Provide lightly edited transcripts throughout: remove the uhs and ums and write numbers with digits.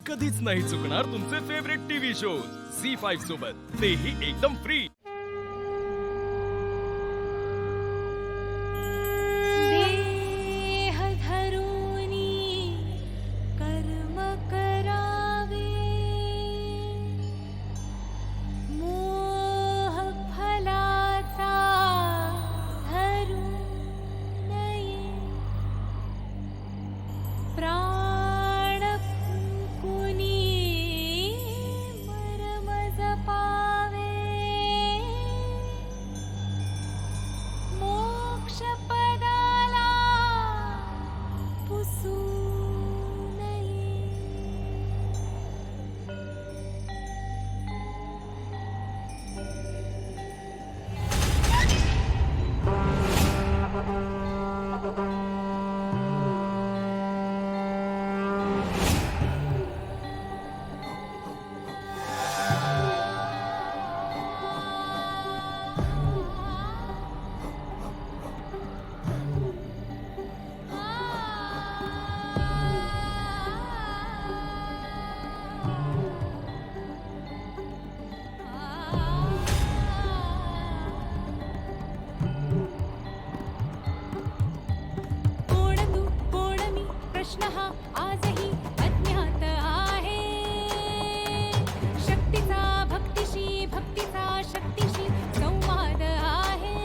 कधीच नाही चुकणार तुमचे फेवरेट टीव्ही शोज झी5 सोबत, तेही एकदम फ्री। देह धरुनी कर्म करावे, मोह फलाचा धरू नये, प्राण फुंकुनी मरम जपावे, मोक्ष पदाला पुसू नये। कोण तू कोण मी प्रश्न हा आजही अज्ञात आहे। शक्तीचा भक्तीशी भक्तीचा शक्तीशी संवाद आहे।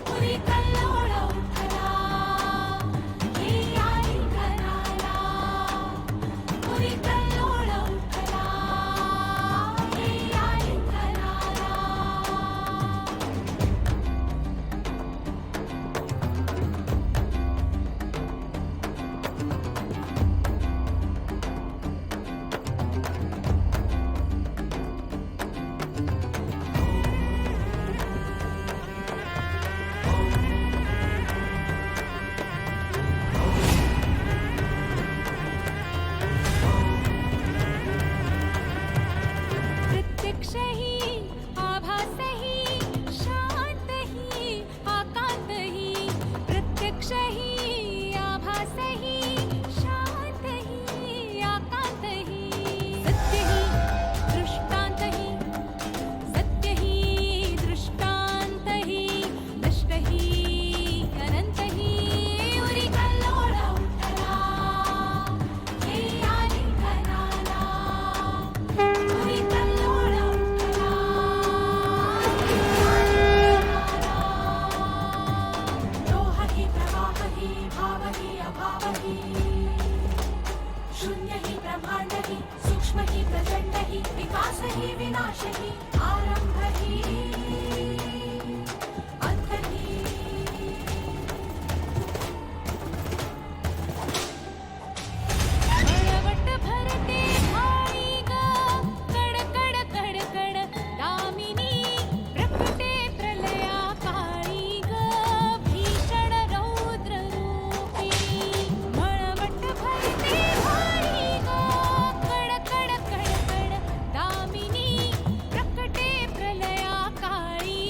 पुरी कल्लोळ उठला हे आई घराला, पुरी कल्लोळ उठला हे आई घराला। प्रत्यक्षही आभासही शांतही आकांतही, प्रत्यक्षही आभासही शांतही आकांतही, सत्यही दृष्टांतही, सत्यही दृष्टांतही, नष्टही अनंतही। उरी कल्लोळ उठला हे आई घराला, पुरी कल्लोळ उठला लोहहि प्रवाहहि भावहि अभावहि, शून्यहि ब्रह्माण्डहि सूक्ष्महि प्रचण्डहि, विकासहि विनाशहि आरम्भहि अन्तहि। मळवट भरते भाळी ग, कड कड कड कड दामिनी, प्रकटे प्रलया काळी ग, भीषण रौद्र रूपिणी। मळवट भरते भाळी ग, कड कड कड कड दामिनी, प्रकटे प्रलया काळी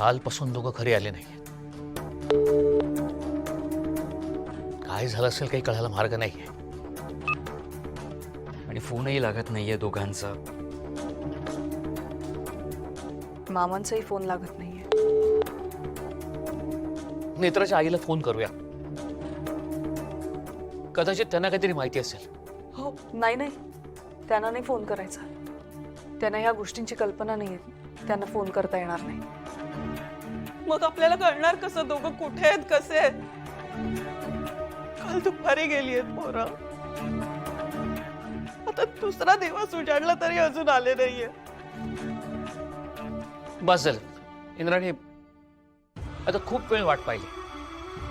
कालपासून दोघं घरी आले नाही. काय झालं असेल काही कळायला मार्ग नाहीये. आणि फोनही लागत नाहीये दोघांचा. मामांचाही फोन लागत नाहीये. नेत्राच्या आईला फोन करूया. कदाचित त्यांना काहीतरी माहिती असेल. हो, नाही त्यांना नाही फोन करायचा. त्यांना ह्या गोष्टींची कल्पना नाहीये. त्यांना फोन करता येणार नाही. मग आपल्याला कळणार कसं दोघं कुठे आहेत, कसे आहेत? काल दुपारी गेली आहेत पोरं. आता दुसरा दिवस उजाडला तरी अजून आले नाहीये. बस झालं इंद्राणी, आता खूप वेळ वाट पाहिली.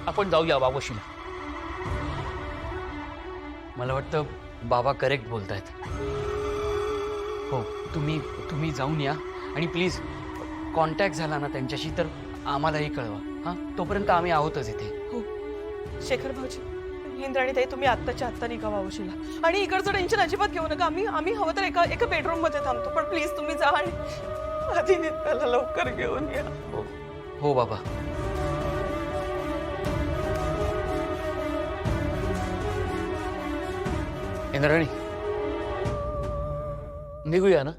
आपण जाऊया वावशीला. मला वाटतं बाबा करेक्ट बोलतायत. हो, तुम्ही जाऊन या आणि प्लीज कॉन्टॅक्ट झाला ना त्यांच्याशी तर आम्हालाही कळवा. हां, तोपर्यंत आम्ही आहोतच इथे. हो शेखर भाऊजी, इंद्राणी ताई, तुम्ही आत्ताच्या आत्ता निघा वावशीला. आणि इकडचं टेन्शन अजिबात घेऊ नका. आम्ही हवं तर एका बेडरूम मध्ये थांबतो. पण प्लीज तुम्ही जा आणि आधी त्याला लवकर घेऊन या. हो बाबा. इंद्राणी, निघूया ना.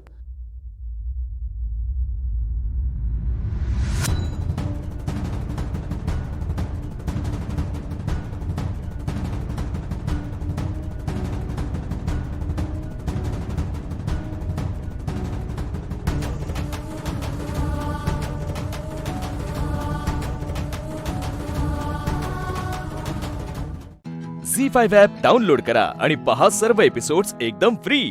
झी5 ॲप डाउनलोड करा आणि पहा सर्व एपिसोड्स एकदम फ्री.